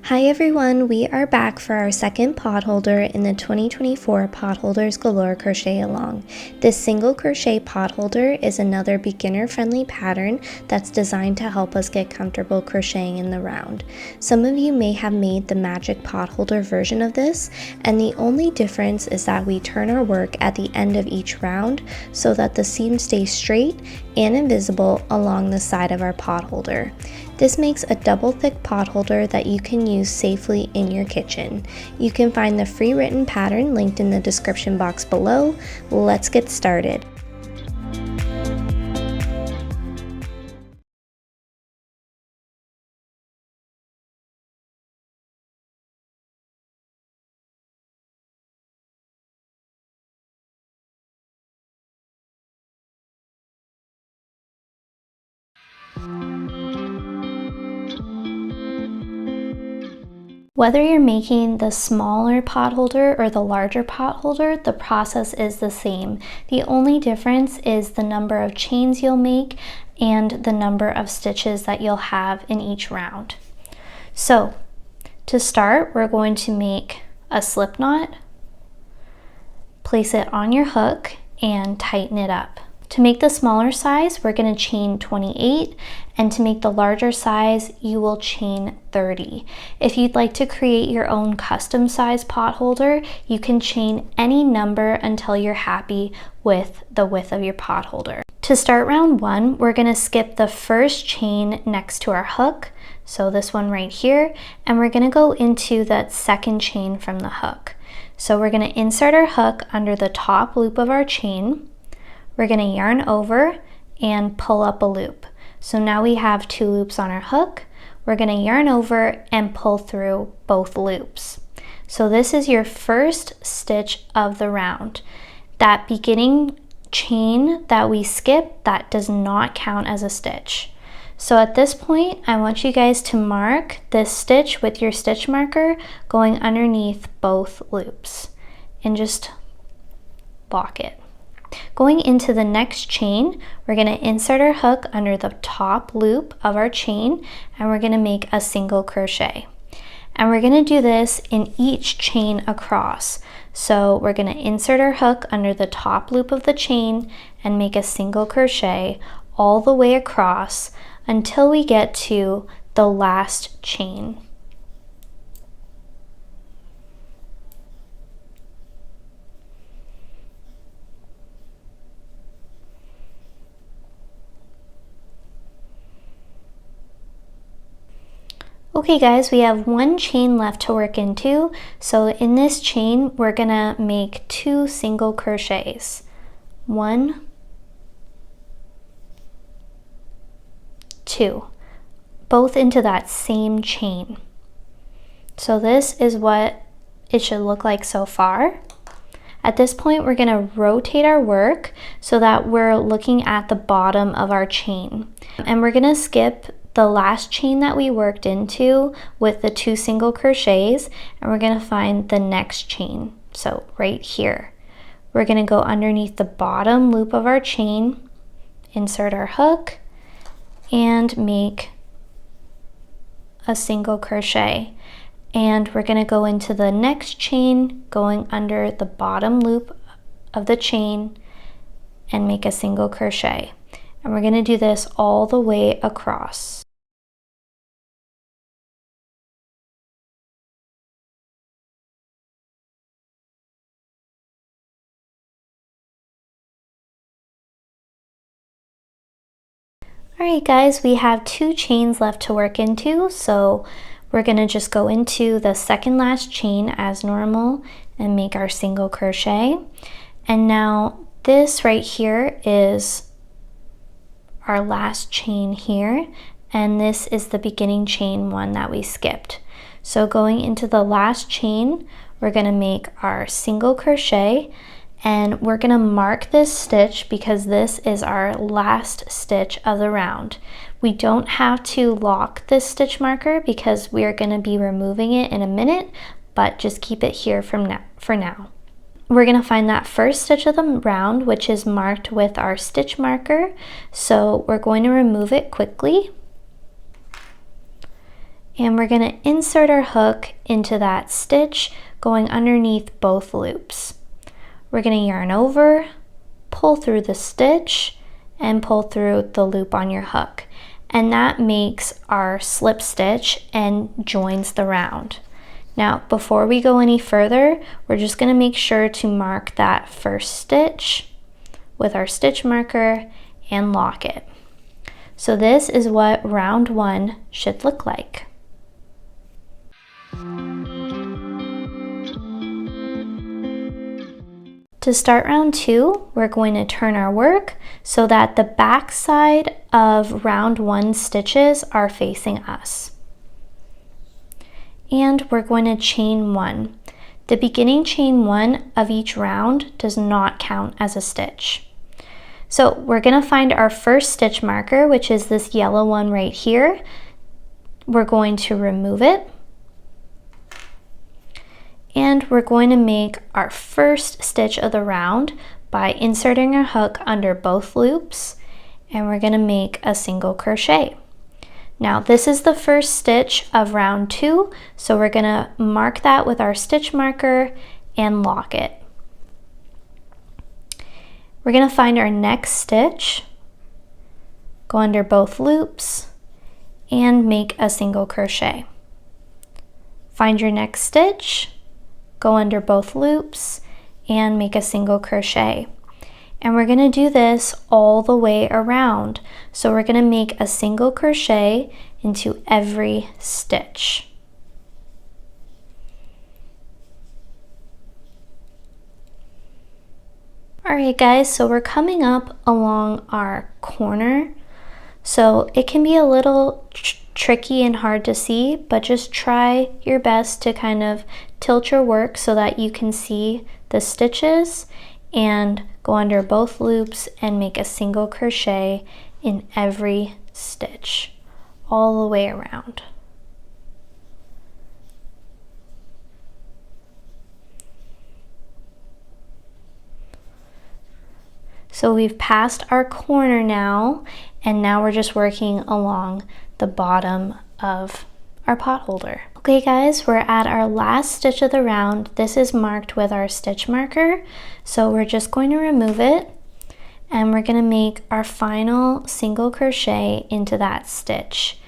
Hi everyone, we are back for our second potholder in the 2024 Potholders Galore Crochet Along. This single crochet potholder is another beginner friendly pattern that's designed to help us get comfortable crocheting in the round. Some of you may have made the magic potholder version of this, and the only difference is that we turn our work at the end of each round so that the seam stays straight and invisible along the side of our potholder. This makes a double thick potholder that you can use safely in your kitchen. You can find the free written pattern linked in the description box below. Let's get started. Whether you're making the smaller potholder or the larger potholder, the process is the same. The only difference is the number of chains you'll make and the number of stitches that you'll have in each round. So to start, we're going to make a slip knot, place it on your hook, and tighten it up. To make the smaller size, we're going to chain 28, and to make the larger size, you will chain 30. If you'd like to create your own custom size potholder, you can chain any number until you're happy with the width of your potholder. To start round one, we're going to skip the first chain next to our hook, so this one right here, and we're going to go into that second chain from the hook. So we're going to insert our hook under the top loop of our chain. We're going to yarn over and pull up a loop. So now we have 2 loops on our hook. We're going to yarn over and pull through both loops. So this is your first stitch of the round. That beginning chain that we skip, that does not count as a stitch. So at this point, I want you guys to mark this stitch with your stitch marker going underneath both loops and just lock it. Going into the next chain, we're going to insert our hook under the top loop of our chain, and we're going to make a single crochet. And we're going to do this in each chain across. So we're going to insert our hook under the top loop of the chain and make a single crochet all the way across until we get to the last chain. Okay guys, we have 1 chain left to work into. So in this chain, we're gonna make 2 single crochets. 1, 2, both into that same chain. So this is what it should look like so far. At this point, we're gonna rotate our work so that we're looking at the bottom of our chain. And we're gonna skip the last chain that we worked into with the 2 single crochets, and we're going to find the next chain. So right here, we're going to go underneath the bottom loop of our chain, insert our hook, and make a single crochet. And we're going to go into the next chain, going under the bottom loop of the chain, and make a single crochet. And we're going to do this all the way across. Alright guys, we have 2 chains left to work into, so we're going to just go into the second last chain as normal and make our single crochet. And now this right here is our last chain here, and this is the beginning chain one that we skipped. So going into the last chain, we're going to make our single crochet, and we're going to mark this stitch because this is our last stitch of the round. We don't have to lock this stitch marker because we are going to be removing it in a minute, but just keep it here for now. We're going to find that first stitch of the round, which is marked with our stitch marker. So we're going to remove it quickly. And we're going to insert our hook into that stitch, going underneath both loops. We're going to yarn over, pull through the stitch, and pull through the loop on your hook. And that makes our slip stitch and joins the round. Now, before we go any further, we're just going to make sure to mark that first stitch with our stitch marker and lock it. So this is what round 1 should look like. To start round 2, we're going to turn our work so that the back side of round 1 stitches are facing us. And we're going to chain 1. The beginning chain 1 of each round does not count as a stitch. So we're going to find our first stitch marker, which is this yellow one right here. We're going to remove it. And we're going to make our first stitch of the round by inserting our hook under both loops, and we're going to make a single crochet. Now this is the first stitch of round 2, so we're going to mark that with our stitch marker and lock it. We're going to find our next stitch, go under both loops, and make a single crochet. Find your next stitch, go under both loops, and make a single crochet. And we're going to do this all the way around. So we're going to make a single crochet into every stitch. Alright guys, so we're coming up along our corner. So it can be a little tricky and hard to see, but just try your best to kind of tilt your work so that you can see the stitches, and go under both loops and make a single crochet in every stitch all the way around. So we've passed our corner now, and now we're just working along the bottom of our potholder. Okay guys, we're at our last stitch of the round. This is marked with our stitch marker, so we're just going to remove it, and we're going to make our final single crochet into that stitch.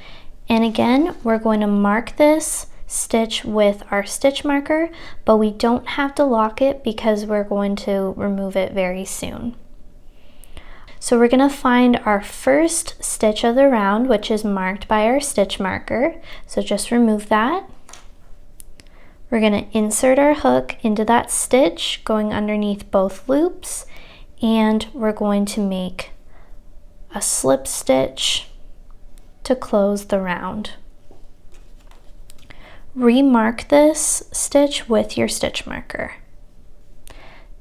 And again, we're going to mark this stitch with our stitch marker, but we don't have to lock it because we're going to remove it very soon. So we're going to find our first stitch of the round, which is marked by our stitch marker. So just remove that. We're going to insert our hook into that stitch, going underneath both loops, and we're going to make a slip stitch to close the round. Remark this stitch with your stitch marker.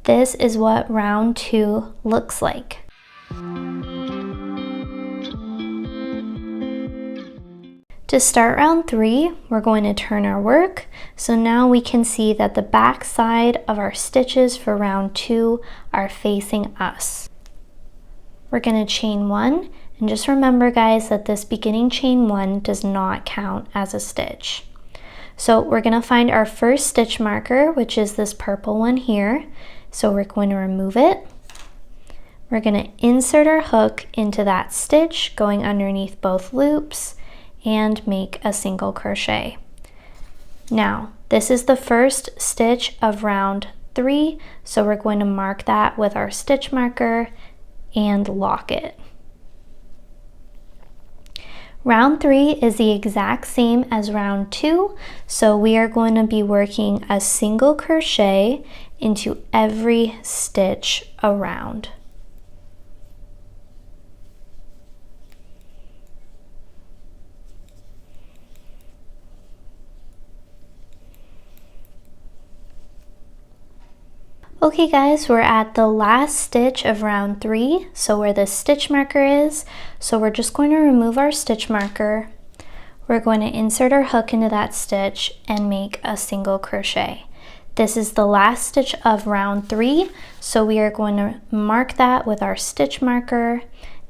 This is what round 2 looks like. To start round 3, we're going to turn our work. So now we can see that the back side of our stitches for round 2 are facing us. We're going to chain 1, and just remember guys that this beginning chain 1 does not count as a stitch. So we're going to find our first stitch marker, which is this purple one here. So we're going to remove it. We're going to insert our hook into that stitch, going underneath both loops, and make a single crochet. Now, this is the first stitch of round 3, so we're going to mark that with our stitch marker and lock it. Round 3 is the exact same as round 2, so we are going to be working a single crochet into every stitch around. Okay guys, we're at the last stitch of round 3, so where the stitch marker is. So we're just going to remove our stitch marker. We're going to insert our hook into that stitch and make a single crochet. This is the last stitch of round 3, so we are going to mark that with our stitch marker,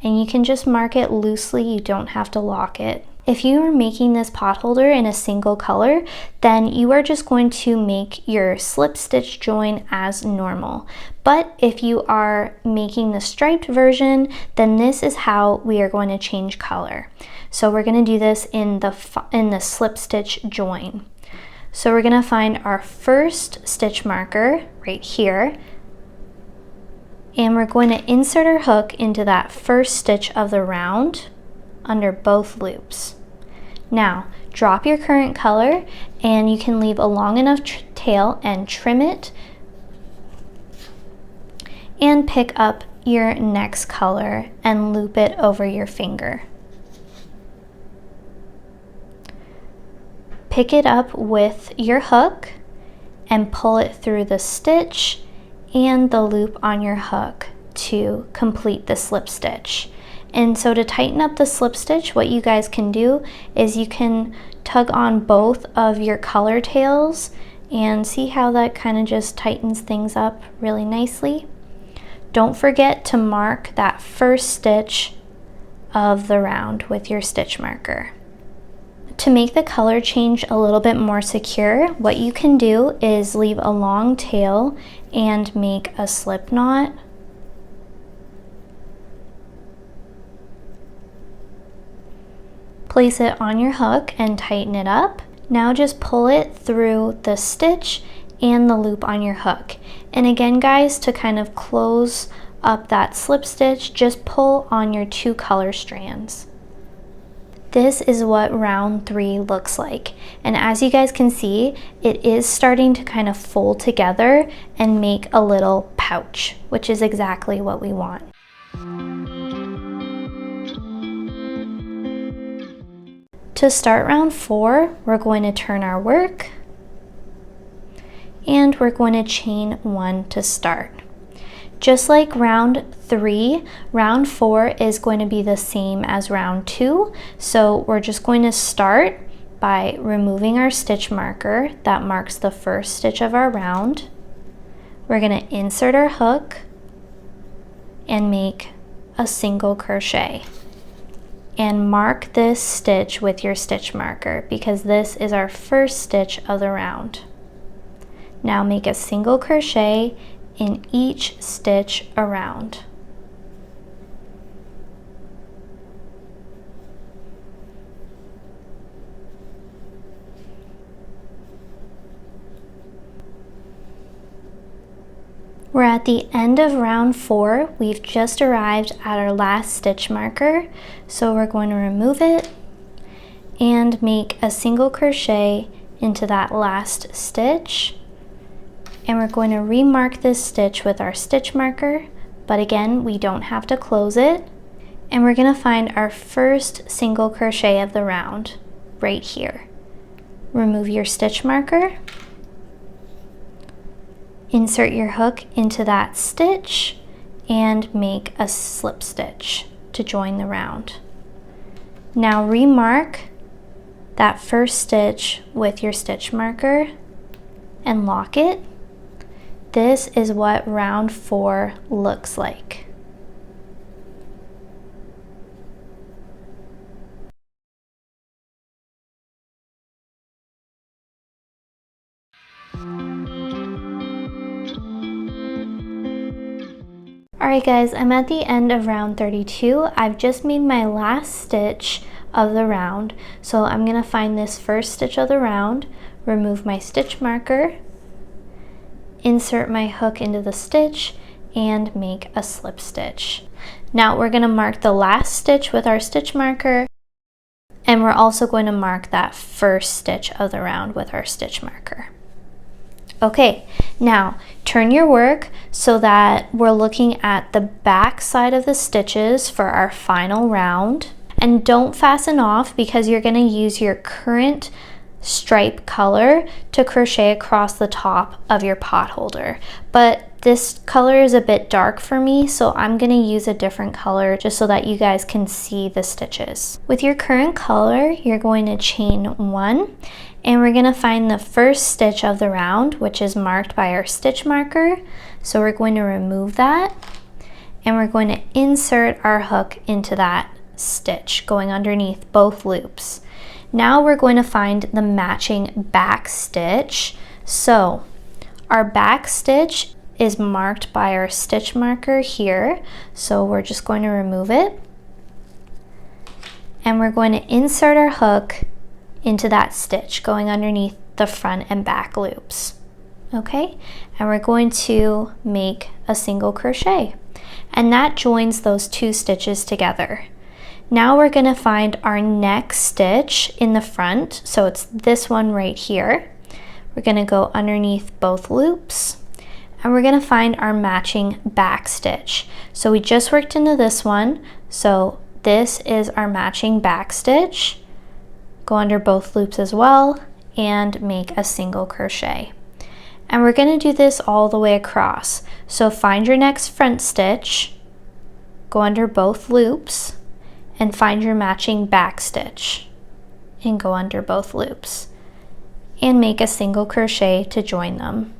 and you can just mark it loosely, you don't have to lock it. If you are making this potholder in a single color, then you are just going to make your slip stitch join as normal. But if you are making the striped version, then this is how we are going to change color. So we're going to do this in the slip stitch join. So we're going to find our first stitch marker right here, and we're going to insert our hook into that first stitch of the round under both loops. Now drop your current color, and you can leave a long enough tail and trim it, and pick up your next color and loop it over your finger. Pick it up with your hook and pull it through the stitch and the loop on your hook to complete the slip stitch. And so to tighten up the slip stitch, what you guys can do is you can tug on both of your color tails and see how that kind of just tightens things up really nicely. Don't forget to mark that first stitch of the round with your stitch marker. To make the color change a little bit more secure, what you can do is leave a long tail and make a slip knot. Place it on your hook and tighten it up. Now just pull it through the stitch and the loop on your hook. And again, guys, to kind of close up that slip stitch, just pull on your two color strands. This is what round 3 looks like. And as you guys can see, it is starting to kind of fold together and make a little pouch, which is exactly what we want. To start round 4, we're going to turn our work and we're going to chain 1 to start. Just like round 3, round 4 is going to be the same as round 2. So we're just going to start by removing our stitch marker that marks the first stitch of our round. We're going to insert our hook and make a single crochet. And mark this stitch with your stitch marker because this is our first stitch of the round. Now make a single crochet in each stitch around. We're at the end of round 4. We've just arrived at our last stitch marker. So we're going to remove it and make a single crochet into that last stitch. And we're going to remark this stitch with our stitch marker, but again, we don't have to close it. And we're going to find our first single crochet of the round right here. Remove your stitch marker. Insert your hook into that stitch and make a slip stitch to join the round. Now remark that first stitch with your stitch marker and lock it. This is what round 4 looks like. Alright guys, I'm at the end of round 32. I've just made my last stitch of the round. So I'm going to find this first stitch of the round, remove my stitch marker, insert my hook into the stitch, and make a slip stitch. Now we're going to mark the last stitch with our stitch marker, and we're also going to mark that first stitch of the round with our stitch marker. Okay, now turn your work so that we're looking at the back side of the stitches for our final round. And don't fasten off because you're going to use your current stripe color to crochet across the top of your potholder. But this color is a bit dark for me, so I'm going to use a different color just so that you guys can see the stitches. With your current color, you're going to chain 1, and we're going to find the first stitch of the round, which is marked by our stitch marker. So we're going to remove that, and we're going to insert our hook into that stitch going underneath both loops. Now we're going to find the matching back stitch. So our back stitch is marked by our stitch marker here. So we're just going to remove it. And we're going to insert our hook into that stitch going underneath the front and back loops. Okay, and we're going to make a single crochet, and that joins those two stitches together. Now we're going to find our next stitch in the front, so it's this one right here. We're going to go underneath both loops, and we're going to find our matching back stitch. So we just worked into this one, so this is our matching back stitch. Go under both loops as well and make a single crochet. And we're going to do this all the way across. So find your next front stitch, go under both loops, and find your matching back stitch and go under both loops and make a single crochet to join them.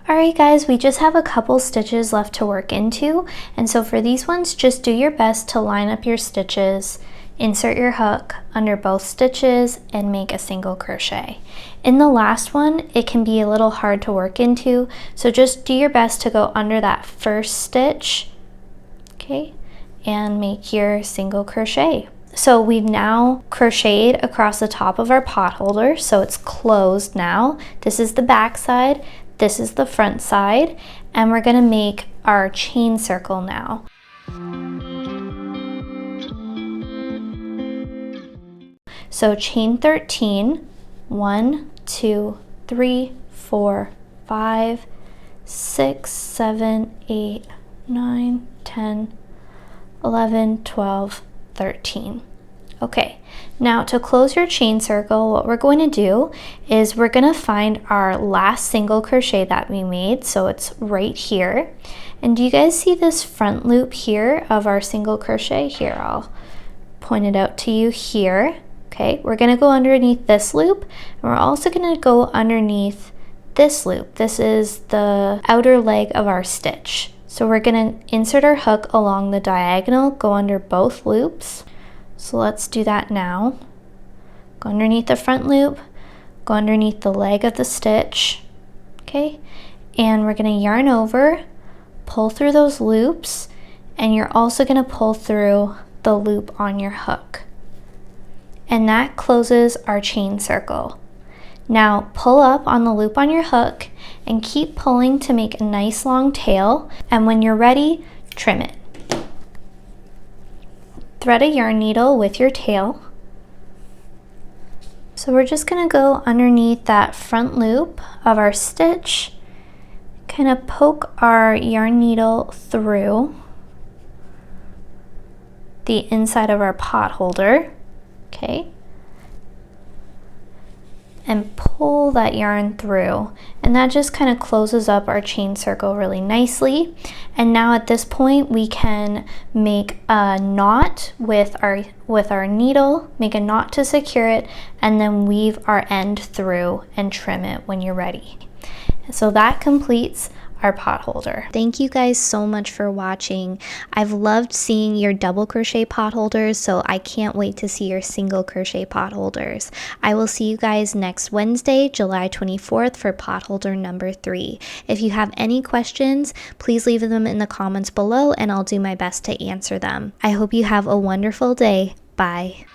Alright guys, we just have a couple stitches left to work into, and so for these ones, just do your best to line up your stitches, insert your hook under both stitches, and make a single crochet. In the last one, it can be a little hard to work into, so just do your best to go under that first stitch, okay, and make your single crochet. So we've now crocheted across the top of our pot holder, so it's closed now. This is the back side. This is the front side, and we're going to make our chain circle now. So chain 13, 1, 2, 3, 4, 5, 6, 7, 8, 9, 10, 11, 12, 13. Okay, now to close your chain circle, what we're going to do is we're going to find our last single crochet that we made, so it's right here. And do you guys see this front loop here of our single crochet? Here, I'll point it out to you here. Okay, we're going to go underneath this loop, and we're also going to go underneath this loop. This is the outer leg of our stitch. So we're going to insert our hook along the diagonal, go under both loops. So let's do that now. Go underneath the front loop, go underneath the leg of the stitch, okay? And we're gonna yarn over, pull through those loops, and you're also gonna pull through the loop on your hook. And that closes our chain circle. Now pull up on the loop on your hook and keep pulling to make a nice long tail, and when you're ready, trim it. Thread a yarn needle with your tail. So we're just going to go underneath that front loop of our stitch, kind of poke our yarn needle through the inside of our pot holder, okay, and pull that yarn through, and that just kind of closes up our chain circle really nicely. And now at this point we can make a knot with our needle, make a knot to secure it, and then weave our end through and trim it when you're ready. So that completes our pot holder. Thank you guys so much for watching. I've loved seeing your double crochet pot holders, so I can't wait to see your single crochet pot holders. I will see you guys next Wednesday, July 24th for pot holder number 3. If you have any questions, please leave them in the comments below and I'll do my best to answer them. I hope you have a wonderful day. Bye.